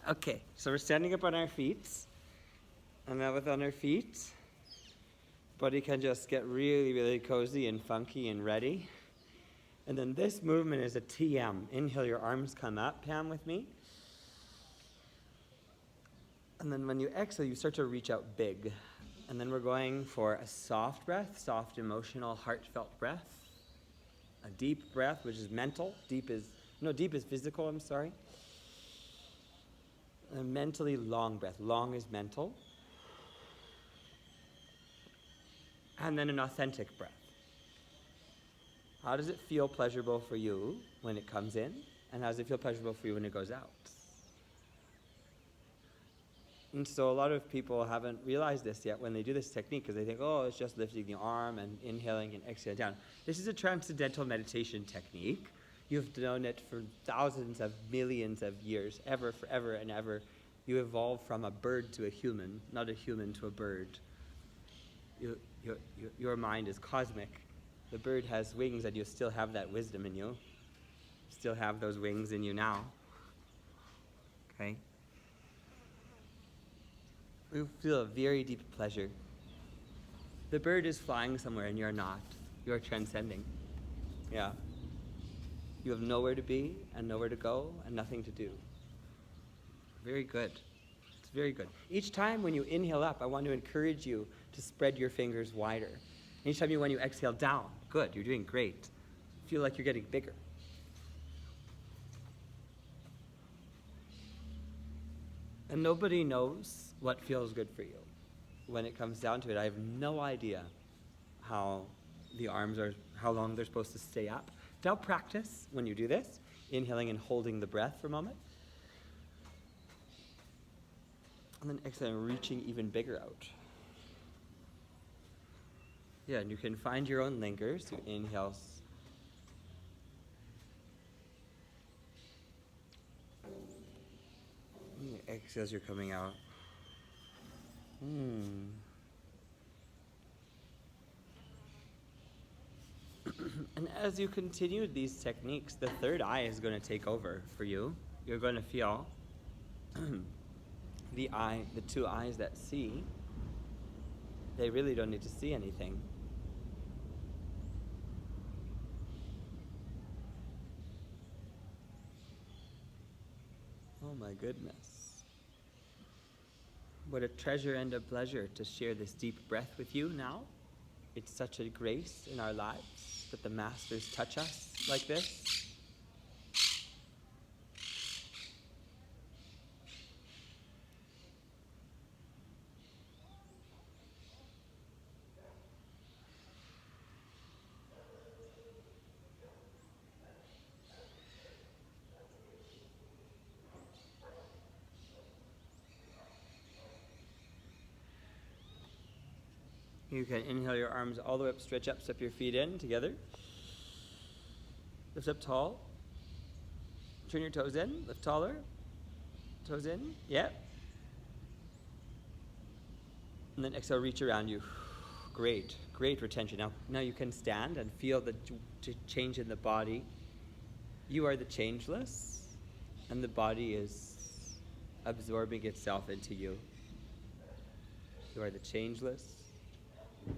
Okay, so we're standing up on our feet. And now with on our feet, body can just get really, really cozy and funky and ready. And then this movement is a TM. Inhale, your arms come up, Pam, with me. And then when you exhale, you start to reach out big. And then we're going for a soft breath, soft, emotional, heartfelt breath. A deep breath, which is mental. Deep is physical, I'm sorry. A mentally long breath. Long is mental. And then an authentic breath. How does it feel pleasurable for you when it comes in? And how does it feel pleasurable for you when it goes out? And so a lot of people haven't realized this yet when they do this technique, because they think, oh, it's just lifting the arm and inhaling and exhaling down. This is a transcendental meditation technique. You've known it for thousands of millions of years, ever, forever and ever. You evolved from a bird to a human, not a human to a bird. Your mind is cosmic. The bird has wings, and you still have that wisdom in you. Still have those wings in you now. Okay? You feel a very deep pleasure. The bird is flying somewhere and you're not. You're transcending. Yeah. You have nowhere to be and nowhere to go and nothing to do. Very good. It's very good. Each time when you inhale up, I want to encourage you to spread your fingers wider. Each time when you exhale down, good, you're doing great. Feel like you're getting bigger. And nobody knows what feels good for you. When it comes down to it, I have no idea how long they're supposed to stay up. Now practice when you do this, inhaling and holding the breath for a moment. And then exhaling, reaching even bigger out. Yeah, and you can find your own lingers. You inhale. And you exhale as you're coming out. And as you continue these techniques, the third eye is going to take over for you. You're going to feel the two eyes that see, they really don't need to see anything. Oh my goodness. What a treasure and a pleasure to share this deep breath with you now. It's such a grace in our lives that the masters touch us like this. You can inhale your arms all the way up, stretch up, step your feet in together. Lift up tall. Turn your toes in, lift taller. Toes in, yeah. And then exhale, reach around you. Great, great retention. Now you can stand and feel the change in the body. You are the changeless, and the body is absorbing itself into you. You are the changeless,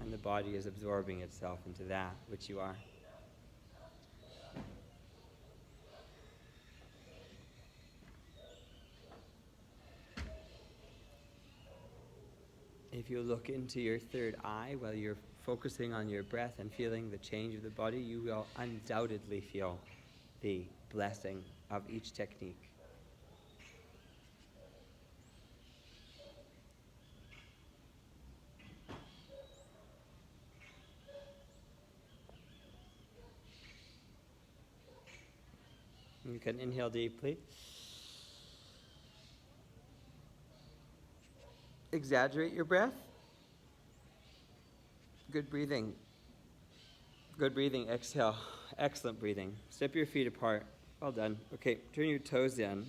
and the body is absorbing itself into that which you are. If you look into your third eye while you're focusing on your breath and feeling the change of the body, you will undoubtedly feel the blessing of each technique. You can inhale deeply. Exaggerate your breath. Good breathing. Good breathing. Exhale. Excellent breathing. Step your feet apart. Well done. Okay, turn your toes in.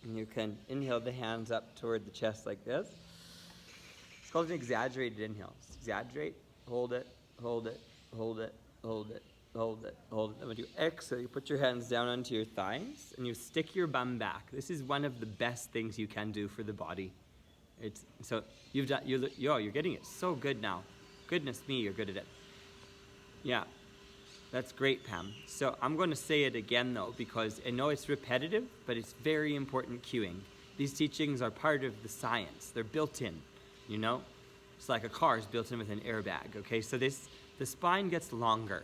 And you can inhale the hands up toward the chest like this. It's called an exaggerated inhale. Exaggerate, hold it, hold it, hold it, hold it, hold it, hold it. And when you exhale, you put your hands down onto your thighs and you stick your bum back. This is one of the best things you can do for the body. It's so you're getting it so good now. Goodness me, you're good at it. Yeah, that's great, Pam. So I'm going to say it again though, because I know it's repetitive, but it's very important cueing. These teachings are part of the science. They're built in, you know? It's like a car is built in with an airbag, okay? So the spine gets longer.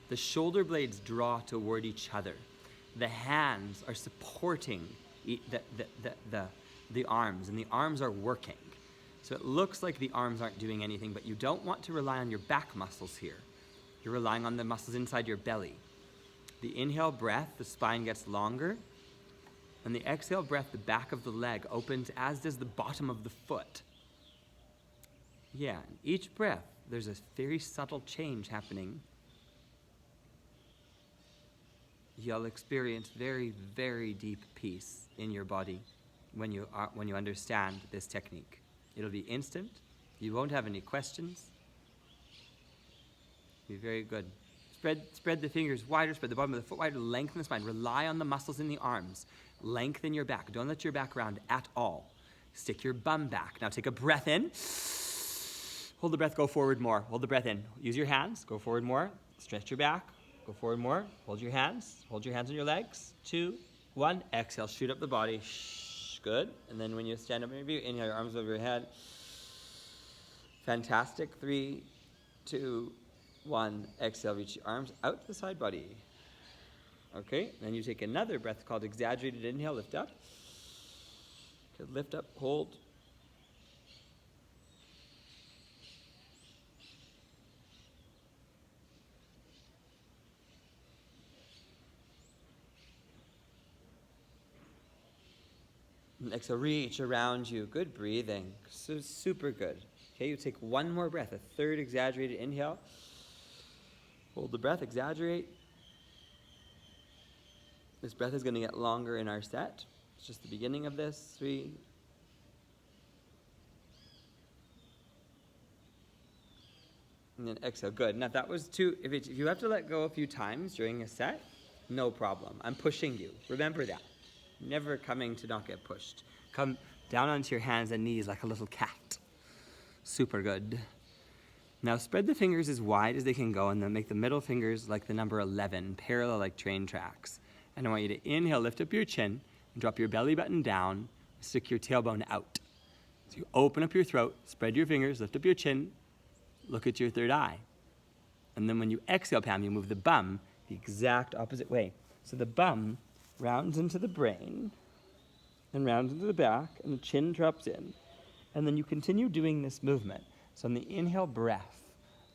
The shoulder blades draw toward each other. The hands are supporting the arms, and the arms are working. So it looks like the arms aren't doing anything, but you don't want to rely on your back muscles here. You're relying on the muscles inside your belly. The inhale breath, the spine gets longer. And the exhale breath, the back of the leg opens, as does the bottom of the foot. Yeah, each breath, there's a very subtle change happening. You'll experience very, very deep peace in your body when you understand this technique. It'll be instant. You won't have any questions. Be very good. Spread the fingers wider, spread the bottom of the foot wider, lengthen the spine. Rely on the muscles in the arms. Lengthen your back. Don't let your back round at all. Stick your bum back. Now take a breath in. Hold the breath, go forward more. Hold the breath in. Use your hands, go forward more. Stretch your back, go forward more. Hold your hands on your legs. 2, 1, exhale, shoot up the body. Good. And then when you stand up in your view, inhale your arms over your head. Fantastic. 3, 2, 1, exhale, reach your arms out to the side body. Okay, then you take another breath called exaggerated inhale, lift up. Okay, lift up, hold. And exhale, reach around you. Good breathing. So super good. Okay, you take one more breath, a third exaggerated inhale. Hold the breath, exaggerate. This breath is going to get longer in our set. It's just the beginning of this. 3. And then exhale. Good. Now that was 2. If you have to let go a few times during a set, no problem. I'm pushing you. Remember that. Never coming to not get pushed. Come down onto your hands and knees like a little cat. Super good. Now spread the fingers as wide as they can go and then make the middle fingers like the number 11, parallel like train tracks. And I want you to inhale, lift up your chin, and drop your belly button down, stick your tailbone out. So you open up your throat, spread your fingers, lift up your chin, look at your third eye. And then when you exhale, Pam, you move the bum the exact opposite way. So the bum rounds into the brain and rounds into the back, and the chin drops in. And then you continue doing this movement. So on the inhale breath,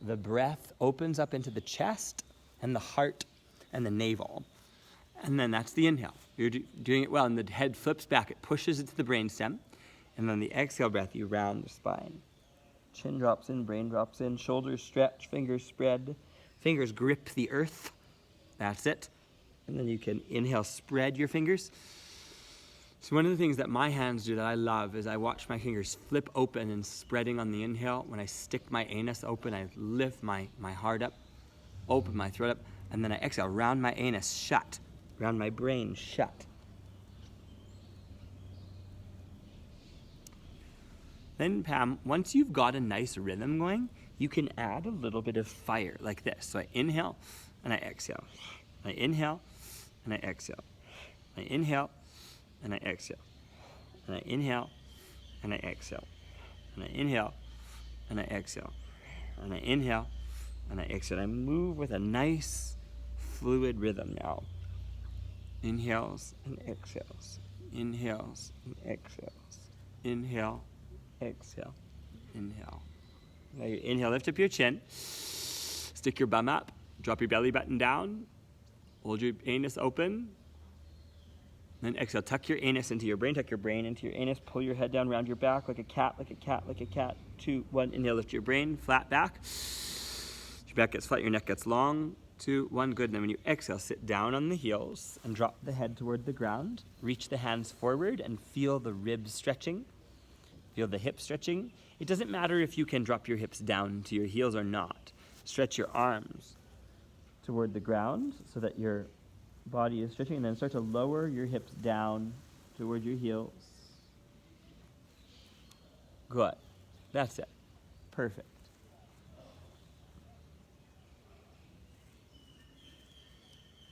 the breath opens up into the chest and the heart and the navel. And then that's the inhale. You're doing it well, and the head flips back. It pushes into the brainstem. And then the exhale breath, you round the spine. Chin drops in, brain drops in, shoulders stretch, fingers spread. Fingers grip the earth. That's it. And then you can inhale, spread your fingers. So one of the things that my hands do that I love is I watch my fingers flip open and spreading on the inhale. When I stick my anus open, I lift my heart up, open my throat up, and then I exhale, round my anus shut, round my brain shut. Then, Pam, once you've got a nice rhythm going, you can add a little bit of fire like this. So I inhale and I exhale. I inhale and I exhale. I inhale and I exhale. And I inhale and I exhale. And I inhale and I exhale. And I inhale and I exhale. I move with a nice fluid rhythm now. Inhales and exhales. Inhales and exhales. Inhale, exhale, inhale. Now you inhale, lift up your chin. Stick your bum up. Drop your belly button down. Hold your anus open. Then exhale, tuck your anus into your brain, tuck your brain into your anus, pull your head down, round your back like a cat, like a cat, like a cat. 2, 1, inhale, lift your brain, flat back. Your back gets flat, your neck gets long. 2, 1, good. And then when you exhale, sit down on the heels and drop the head toward the ground. Reach the hands forward and feel the ribs stretching. Feel the hips stretching. It doesn't matter if you can drop your hips down to your heels or not. Stretch your arms. toward the ground so that your body is stretching, and then start to lower your hips down toward your heels. Good. That's it. Perfect.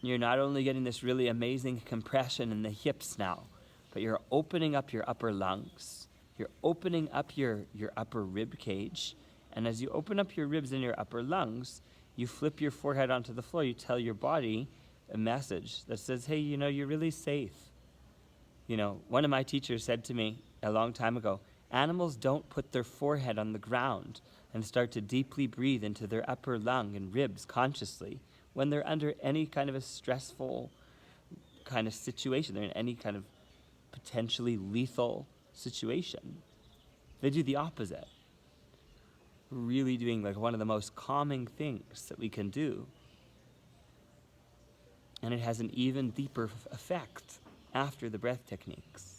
You're not only getting this really amazing compression in the hips now, but you're opening up your upper lungs. You're opening up your upper rib cage. And as you open up your ribs and your upper lungs, you flip your forehead onto the floor. You tell your body a message that says, hey, you're really safe. One of my teachers said to me a long time ago, animals don't put their forehead on the ground and start to deeply breathe into their upper lung and ribs consciously when they're under any kind of a stressful kind of situation. They're in any kind of potentially lethal situation. They do the opposite. Really doing like one of the most calming things that we can do. And it has an even deeper effect after the breath techniques.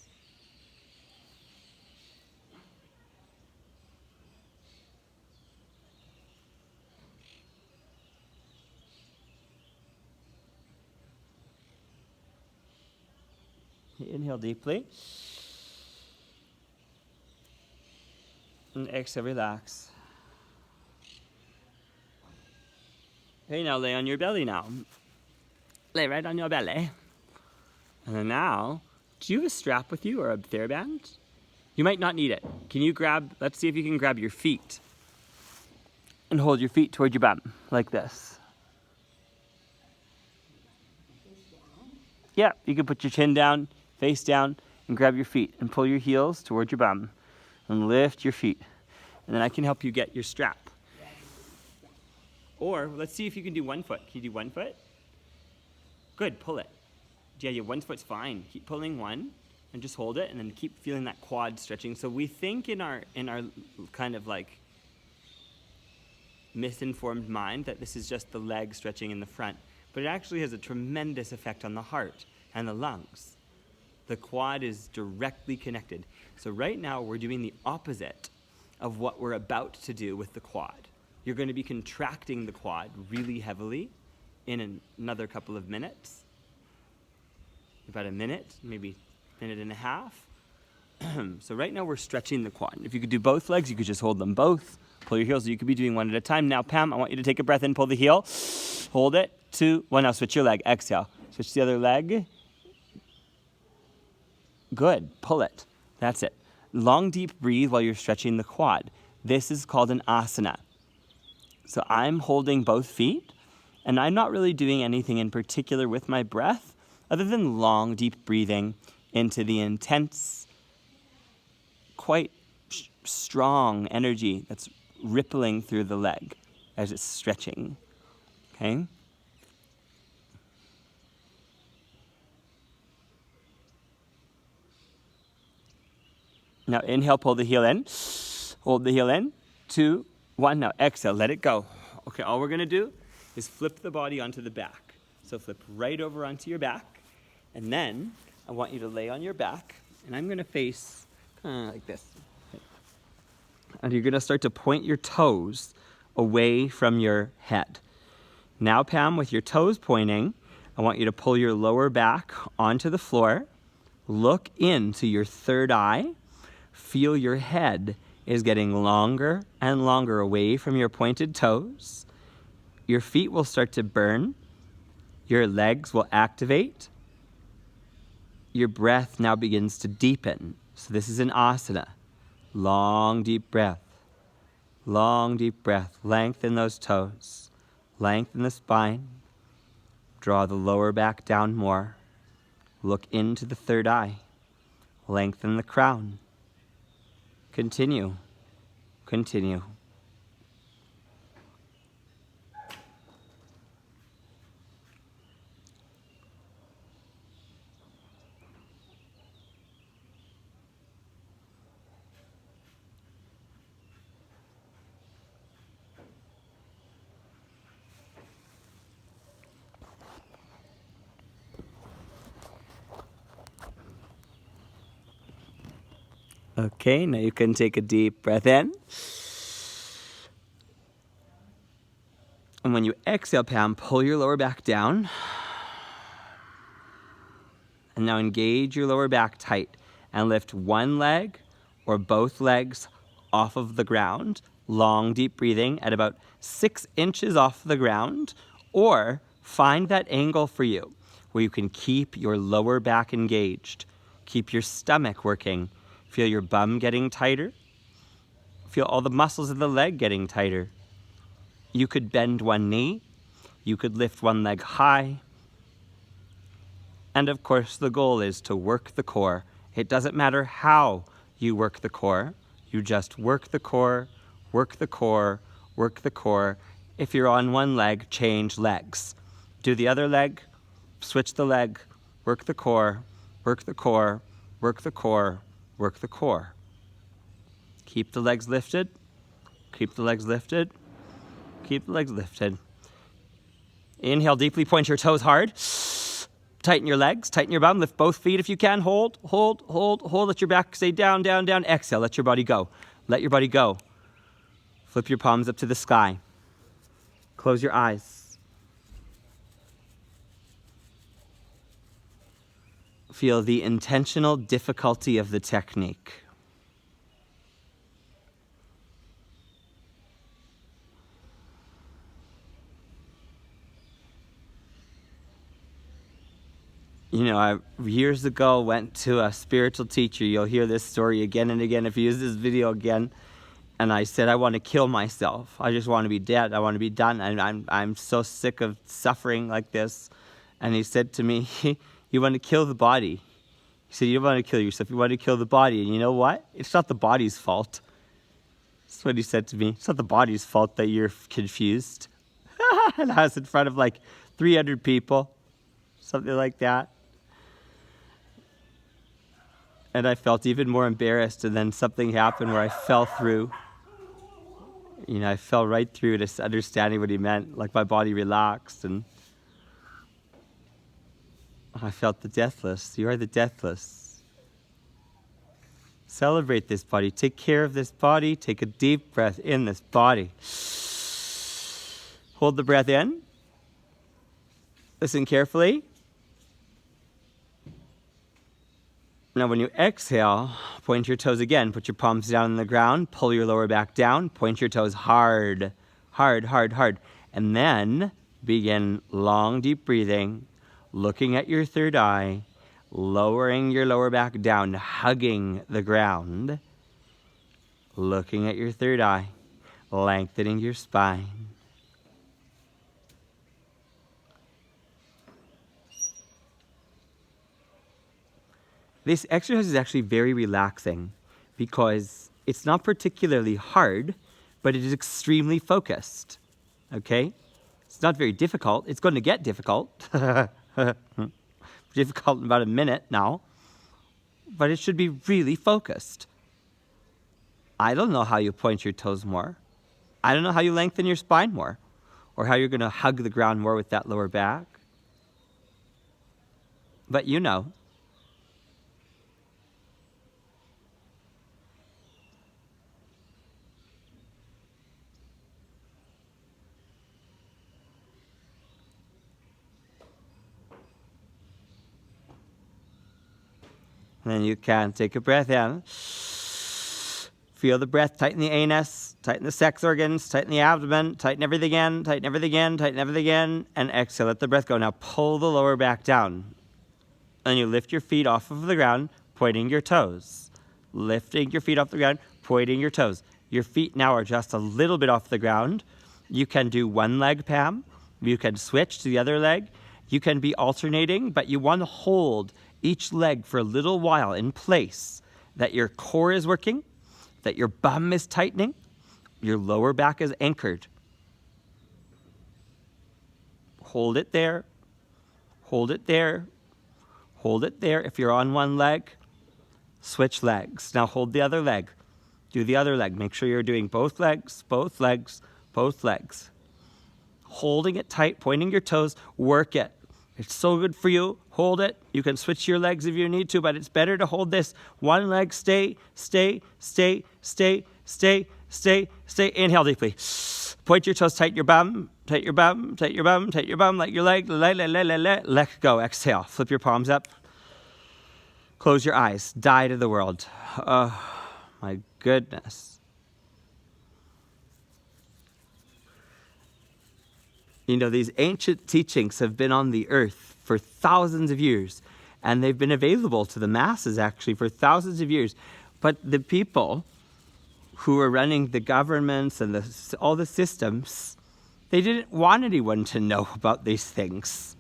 Inhale deeply. And exhale, relax. Okay, now lay on your belly now. Lay right on your belly. And then now, do you have a strap with you or a TheraBand? You might not need it. Can you let's see if you can grab your feet. And hold your feet toward your bum, like this. Yeah, you can put your chin down, face down, and grab your feet and pull your heels toward your bum and lift your feet. And then I can help you get your strap. Or let's see if you can do one foot. Can you do one foot? Good, pull it. Yeah, one foot's fine. Keep pulling one and just hold it and then keep feeling that quad stretching. So we think in our kind of like misinformed mind that this is just the leg stretching in the front, but it actually has a tremendous effect on the heart and the lungs. The quad is directly connected. So right now we're doing the opposite of what we're about to do with the quad. You're going to be contracting the quad really heavily in another couple of minutes. About a minute, maybe a minute and a half. So right now we're stretching the quad. If you could do both legs, you could just hold them both. Pull your heels. You could be doing one at a time. Now, Pam, I want you to take a breath in, pull the heel. Hold it. 2, 1. Now switch your leg. Exhale. Switch the other leg. Good. Pull it. That's it. Long, deep breathe while you're stretching the quad. This is called an asana. So I'm holding both feet, and I'm not really doing anything in particular with my breath other than long, deep breathing into the intense, quite strong energy that's rippling through the leg as it's stretching. Okay? Now inhale, pull the heel in. Hold the heel in. 2, 1. Now exhale, let it go. Okay, all we're going to do is flip the body onto the back. So flip right over onto your back. And then I want you to lay on your back. And I'm going to face kind of like this. And you're going to start to point your toes away from your head. Now, Pam, with your toes pointing, I want you to pull your lower back onto the floor. Look into your third eye. Feel your head is getting longer and longer away from your pointed toes. Your feet will start to burn. Your legs will activate. Your breath now begins to deepen. So this is an asana. Long, deep breath. Long, deep breath. Lengthen those toes. Lengthen the spine. Draw the lower back down more. Look into the third eye. Lengthen the crown. Continue. Continue. Okay, now you can take a deep breath in. And when you exhale, Pam, pull your lower back down. And now engage your lower back tight and lift one leg or both legs off of the ground. Long, deep breathing at about 6 inches off the ground, or find that angle for you where you can keep your lower back engaged, keep your stomach working, feel your bum getting tighter, feel all the muscles of the leg getting tighter. You could bend one knee, you could lift one leg high, and of course the goal is to work the core. It doesn't matter how you work the core, you just work the core, work the core, work the core. If you're on one leg, change legs. Do the other leg, switch the leg, work the core, work the core, work the core, work the core. Keep the legs lifted, keep the legs lifted, keep the legs lifted. Inhale deeply, point your toes hard. Tighten your legs, tighten your bum, lift both feet if you can. Hold, hold, hold, hold. Let your back stay down, down, down. Exhale, let your body go. Let your body go. Flip your palms up to the sky. Close your eyes. Feel the intentional difficulty of the technique. You know, I years ago went to a spiritual teacher. You'll hear this story again and again if you use this video again. And I said, I want to kill myself. I just want to be dead. I want to be done. And I'm so sick of suffering like this. And he said to me, you want to kill the body. He said, you don't want to kill yourself. You want to kill the body. And you know what? It's not the body's fault. That's what he said to me. It's not the body's fault that you're confused. And I was in front of like 300 people, something like that. And I felt even more embarrassed, and then something happened where I fell through. You know, I fell right through to understanding what he meant, like my body relaxed, and I felt the deathless. You are the deathless. Celebrate this body. Take care of this body. Take a deep breath in this body. Hold the breath in. Listen carefully. Now when you exhale, point your toes again. Put your palms down on the ground. Pull your lower back down. Point your toes hard, hard, hard, hard. And then begin long, deep breathing, looking at your third eye, lowering your lower back down, hugging the ground, looking at your third eye, lengthening your spine. This exercise is actually very relaxing because it's not particularly hard, but it is extremely focused, okay? It's not very difficult. It's going to get difficult. Difficult in about a minute now, but it should be really focused. I don't know how you point your toes more. I don't know how you lengthen your spine more, or how you're going to hug the ground more with that lower back. But you know. And then you can take a breath in. Feel the breath, tighten the anus, tighten the sex organs, tighten the abdomen, tighten everything in, tighten everything in, tighten everything in, and exhale. Let the breath go. Now pull the lower back down. And you lift your feet off of the ground, pointing your toes. Lifting your feet off the ground, pointing your toes. Your feet now are just a little bit off the ground. You can do one leg, Pam. You can switch to the other leg. You can be alternating, but you want to hold each leg for a little while in place, that your core is working, that your bum is tightening, your lower back is anchored. Hold it there, hold it there, hold it there. If you're on one leg, switch legs. Now hold the other leg. Do the other leg. Make sure you're doing both legs, both legs, both legs. Holding it tight, pointing your toes, work it. It's so good for you. Hold it. You can switch your legs if you need to, but it's better to hold this. One leg, stay, stay, stay, stay, stay, stay, stay. Inhale deeply. Point your toes, tighten your bum, tighten your bum, tighten your bum, tighten your bum, let your leg, let go. Exhale, flip your palms up. Close your eyes, die to the world. Oh, my goodness. You know, these ancient teachings have been on the earth for thousands of years, and they've been available to the masses actually for thousands of years. But the people who were running the governments and all the systems, they didn't want anyone to know about these things.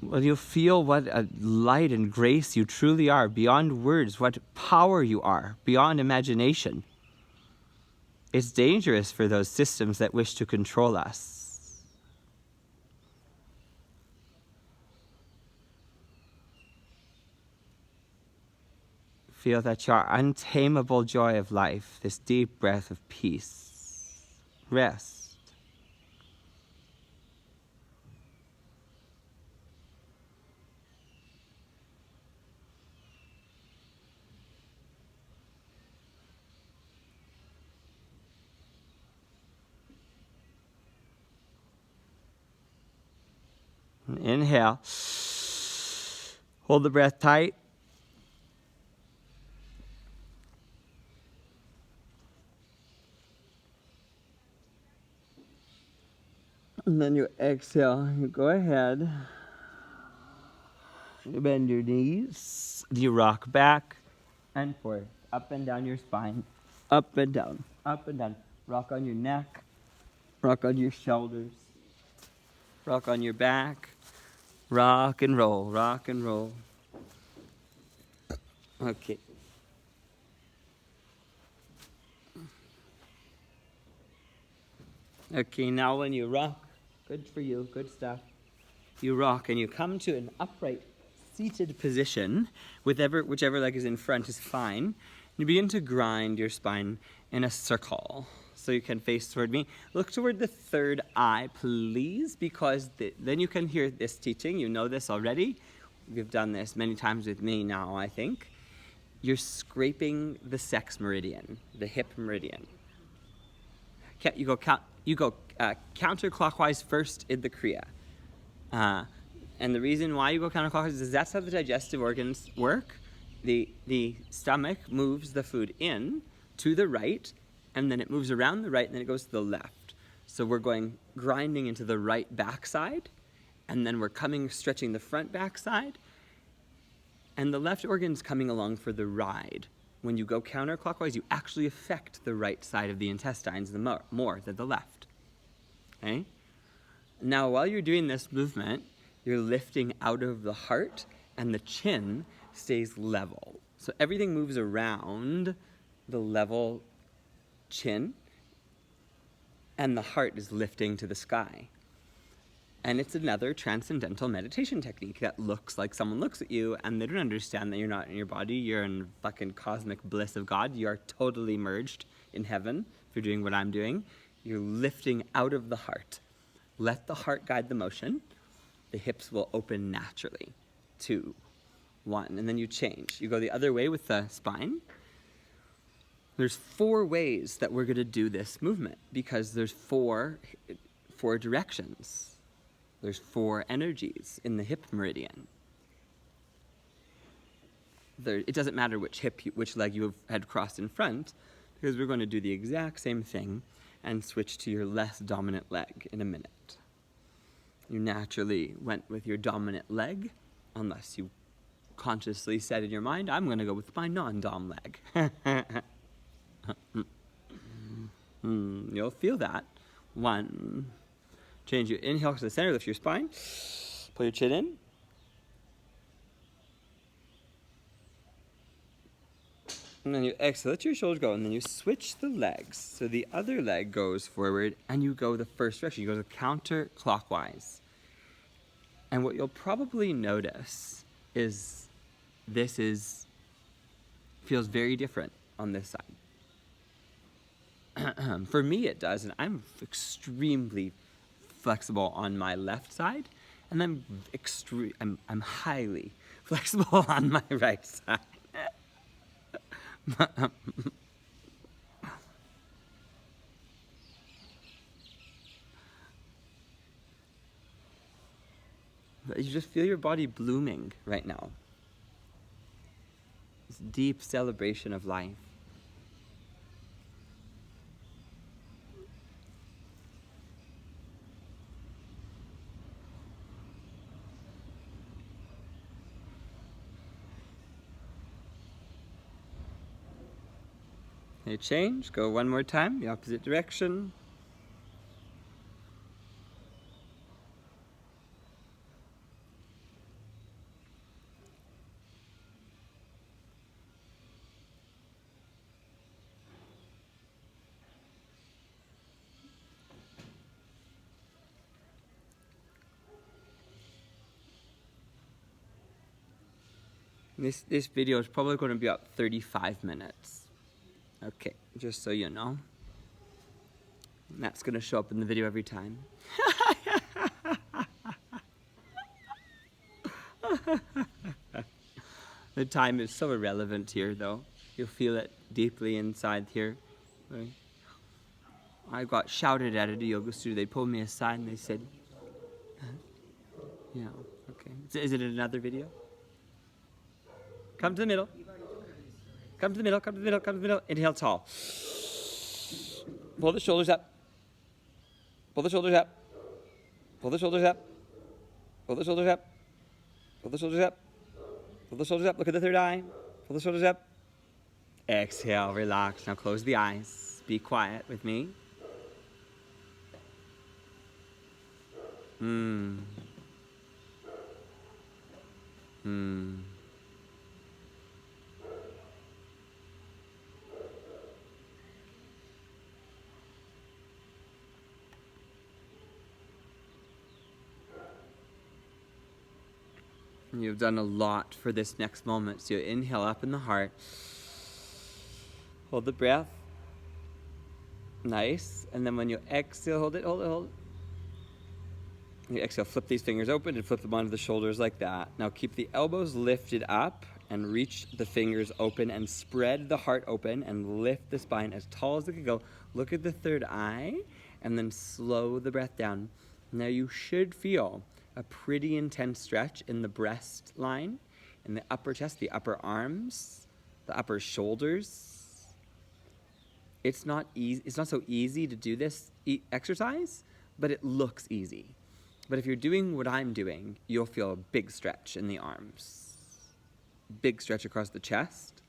Well, you'll feel what a light and grace you truly are, beyond words, what power you are, beyond imagination. It's dangerous for those systems that wish to control us. Feel that your untamable joy of life, this deep breath of peace. Rest. Inhale. Hold the breath tight. And then you exhale. You go ahead. You bend your knees. You rock back and forth. Up and down your spine. Up and down. Up and down. Rock on your neck. Rock on your shoulders. Rock on your back. Rock and roll. Rock and roll. Okay. Okay, now when you rock, good for you, good stuff. You rock and you come to an upright seated position, whichever leg is in front is fine. You begin to grind your spine in a circle. So you can face toward me. Look toward the third eye, please, because then you can hear this teaching. You know this already. You've done this many times with me now, I think. You're scraping the sex meridian, the hip meridian. You go counterclockwise first in the Kriya. And the reason why you go counterclockwise is that's how the digestive organs work. The stomach moves the food in to the right, and then it moves around the right, and then it goes to the left. So we're going grinding into the right backside, and then we're stretching the front backside, and the left organ's coming along for the ride. When you go counterclockwise, you actually affect the right side of the intestines more than the left. Okay? Now, while you're doing this movement, you're lifting out of the heart, and the chin stays level. So everything moves around the level chin, and the heart is lifting to the sky. And it's another transcendental meditation technique that looks like someone looks at you and they don't understand that you're not in your body. You're in fucking cosmic bliss of God. You are totally merged in heaven if you're doing what I'm doing. You're lifting out of the heart. Let the heart guide the motion. The hips will open naturally. 2, 1, and then you change. You go the other way with the spine. There's 4 ways that we're going to do this movement because there's four directions. There's 4 energies in the hip meridian. It doesn't matter which leg you had crossed in front, because we're going to do the exact same thing and switch to your less dominant leg in a minute. You naturally went with your dominant leg, unless you consciously said in your mind, I'm going to go with my non-dom leg. You'll feel that. 1. Change your inhale to the center, lift your spine. Pull your chin in. And then you exhale, let your shoulders go, and then you switch the legs. So the other leg goes forward, and you go the first direction. You go counterclockwise. And what you'll probably notice is feels very different on this side. For me, it does, and I'm extremely flexible on my left side, and I'm highly flexible on my right side. You just feel your body blooming right now. This deep celebration of life. Okay, change, go one more time, the opposite direction. This video is probably going to be about 35 minutes. Okay, just so you know. And that's going to show up in the video every time. The time is so irrelevant here, though. You'll feel it deeply inside here. Right? I got shouted at a yoga studio. They pulled me aside and they said, yeah, okay. Is it another video? Come to the middle. Come to the middle, come to the middle, come to the middle. Inhale tall. Pull the shoulders up. Pull the shoulders up. Pull the shoulders up. Pull the shoulders up. Pull the shoulders up. Pull the shoulders up. Look at the third eye. Pull the shoulders up. Exhale, relax. Now close the eyes. Be quiet with me. You've done a lot for this next moment. So you inhale up in the heart. Hold the breath. Nice. And then when you exhale, hold it, hold it, hold it. You exhale, flip these fingers open and flip them onto the shoulders like that. Now keep the elbows lifted up and reach the fingers open and spread the heart open and lift the spine as tall as it can go. Look at the third eye and then slow the breath down. Now you should feel a pretty intense stretch in the breast line, in the upper chest, the upper arms, the upper shoulders. It's not easy. It's not so easy to do this exercise, but it looks easy. But if you're doing what I'm doing, you'll feel a big stretch in the arms, big stretch across the chest.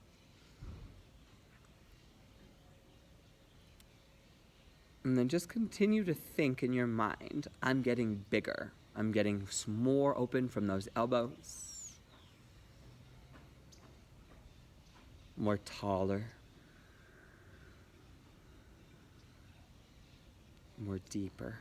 And then just continue to think in your mind, I'm getting bigger. I'm getting more open from those elbows, more taller, more deeper.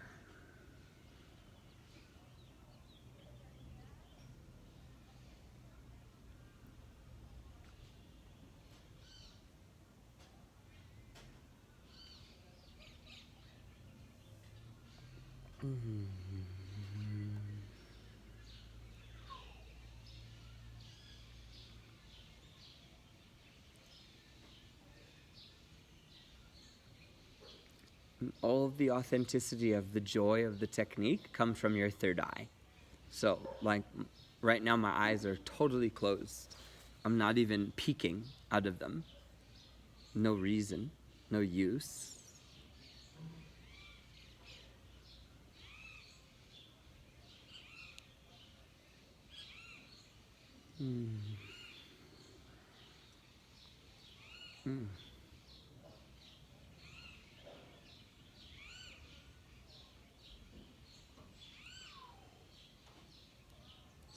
And all of the authenticity of the joy of the technique comes from your third eye. So, like, right now my eyes are totally closed. I'm not even peeking out of them. No reason, no use.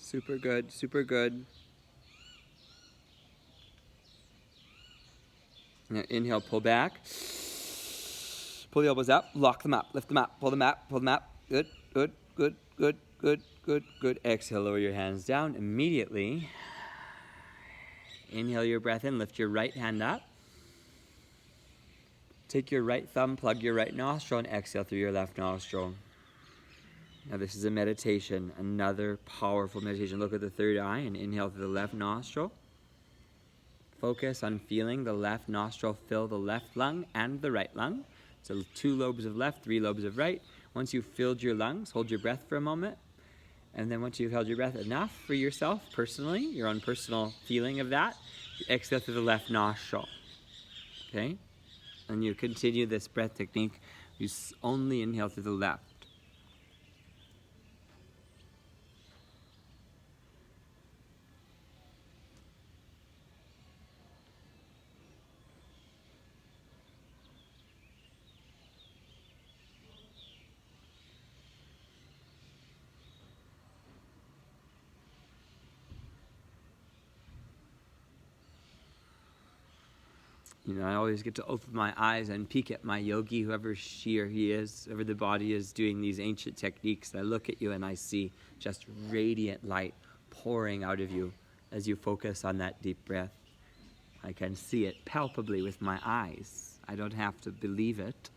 Super good, super good. Now inhale, pull back. Pull the elbows up, lock them up, lift them up, pull them up, pull them up. Good, good, good, good, good, good, good. Exhale, lower your hands down immediately. Inhale your breath in, lift your right hand up. Take your right thumb, plug your right nostril, and exhale through your left nostril. Now this is a meditation, another powerful meditation. Look at the third eye and inhale through the left nostril. Focus on feeling the left nostril fill the left lung and the right lung. So 2 lobes of left, 3 lobes of right. Once you've filled your lungs, hold your breath for a moment. And then once you've held your breath enough for yourself, personally, your own personal feeling of that, you exhale through the left nostril. Okay? And you continue this breath technique. You only inhale through the left. You know, I always get to open my eyes and peek at my yogi, whoever she or he is, whoever the body is doing these ancient techniques. I look at you and I see just radiant light pouring out of you as you focus on that deep breath. I can see it palpably with my eyes. I don't have to believe it.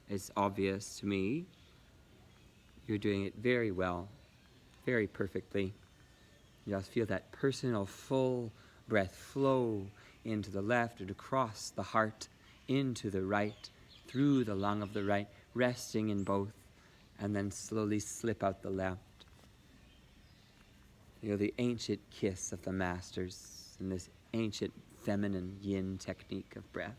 It's obvious to me. You're doing it very well, very perfectly. You just feel that personal full breath flow into the left and across the heart, into the right, through the lung of the right, resting in both, and then slowly slip out the left. You know, the ancient kiss of the masters in this ancient feminine yin technique of breath.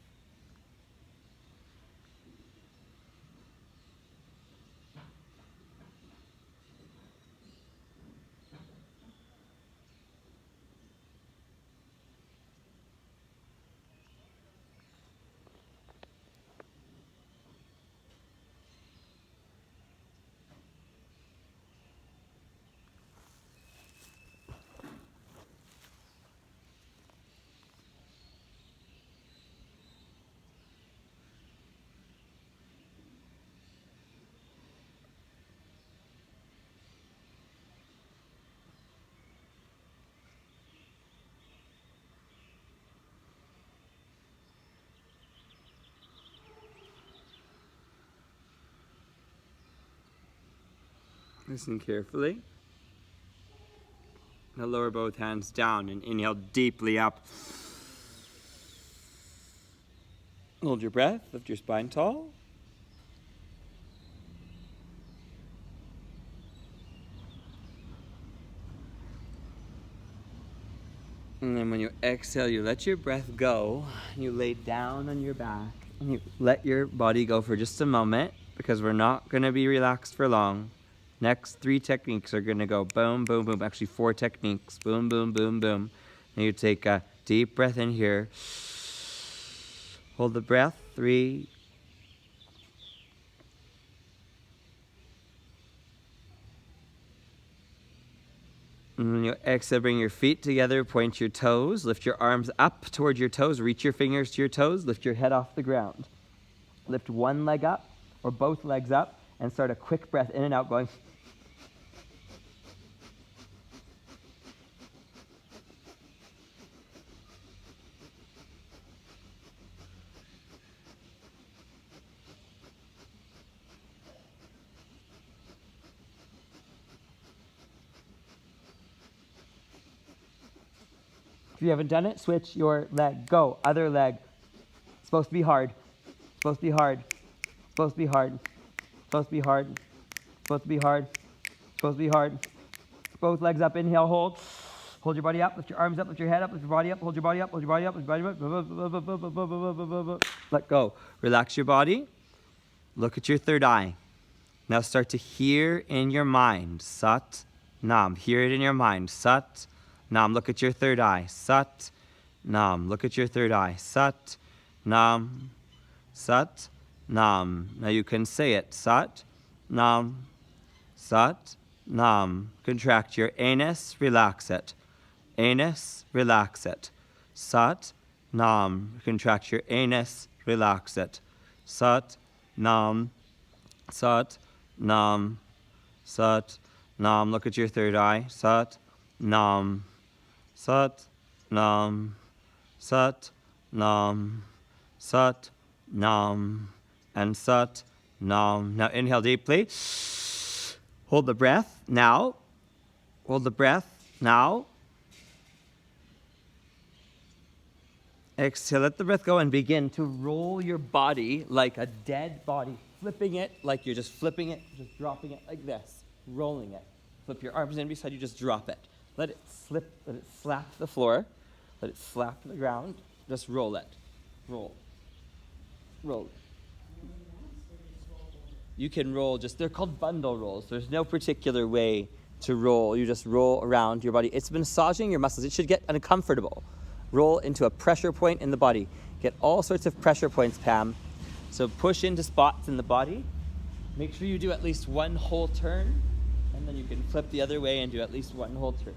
Listen carefully. Now lower both hands down and inhale deeply up. Hold your breath, lift your spine tall. And then when you exhale, you let your breath go. You lay down on your back and you let your body go for just a moment because we're not going to be relaxed for long. Next 3 techniques are going to go boom, boom, boom. Actually 4 techniques. Boom, boom, boom, boom. And you take a deep breath in here. Hold the breath. 3. And when you exhale, bring your feet together, point your toes, lift your arms up towards your toes, reach your fingers to your toes, lift your head off the ground. Lift one leg up or both legs up and start a quick breath in and out going. If you haven't done it, switch your leg. Go. Other leg. It's supposed to be hard. It's supposed to be hard. It's supposed to be hard. It's supposed to be hard. It's supposed to be hard. It's supposed to be hard. Both legs up. Inhale, hold. Hold your body up. Lift your arms up. Lift your head up. Lift your body up. Hold your body up. Hold your body up. Hold your body up. Let go. Relax your body. Look at your third eye. Now start to hear in your mind. Sat, Nam. Hear it in your mind. Sat, Nam. Look at your third eye. Sat, Nam. Look at your third eye. Sat, Nam. Sat, Nam. Now you can say it. Sat, Nam. Sat, Nam. Contract your anus. Relax it. Anus. Relax it. Sat, Nam. Contract your anus. Relax it. Sat, Nam. Sat, Nam. Sat, Nam. Look at your third eye. Sat, Nam. Sat, Nam. Sat, Nam. Sat, Nam. And Sat, Nam. Now inhale deeply. Hold the breath. Now. Hold the breath. Now. Exhale, let the breath go and begin to roll your body like a dead body. Flipping it like you're just flipping it, just dropping it like this. Rolling it. Flip your arms in beside you, just drop it. Let it slip, let it slap the floor. Let it slap the ground. Just roll it. Roll. Roll. You can roll they're called bundle rolls. There's no particular way to roll. You just roll around your body. It's massaging your muscles. It should get uncomfortable. Roll into a pressure point in the body. Get all sorts of pressure points, Pam. So push into spots in the body. Make sure you do at least one whole turn, and then you can flip the other way and do at least one whole turn.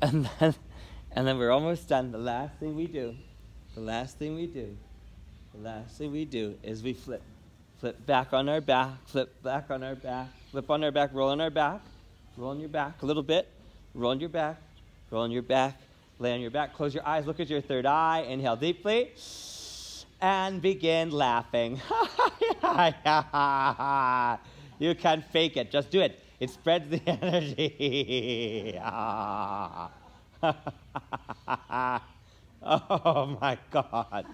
And then we're almost done. The last thing we do is we flip. Flip back on our back, flip back on our back, flip on our back, roll on our back, roll on your back a little bit, roll on your back, roll on your back, lay on your back, close your eyes, look at your third eye, inhale deeply, and begin laughing. You can't fake it, just do it. It spreads the energy. Oh my God.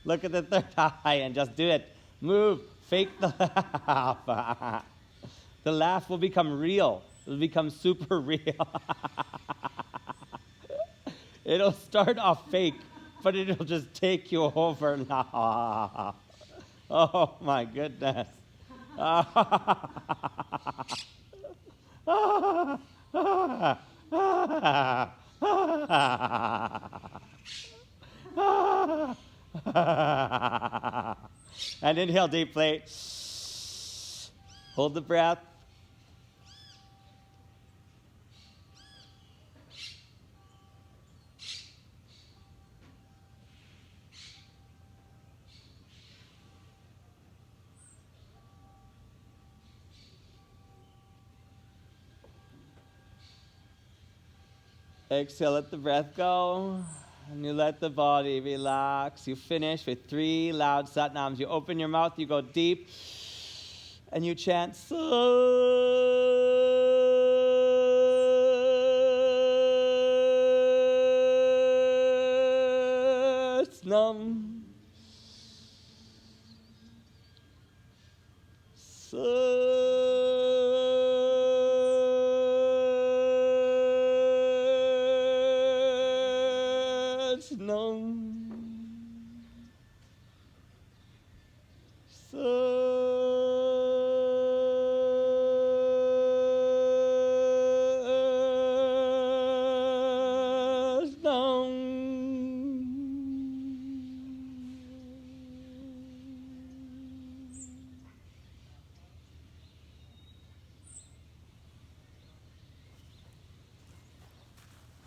Look at the third eye and just do it. Move. Fake the laugh. The laugh will become real. It will become super real. It'll start off fake, but it'll just take you over now. Oh my goodness. And inhale deeply. Hold the breath. Exhale, let the breath go. And you let the body relax. You finish with 3 loud satnams. You open your mouth, you go deep, and you chant Satnam.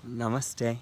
Namaste.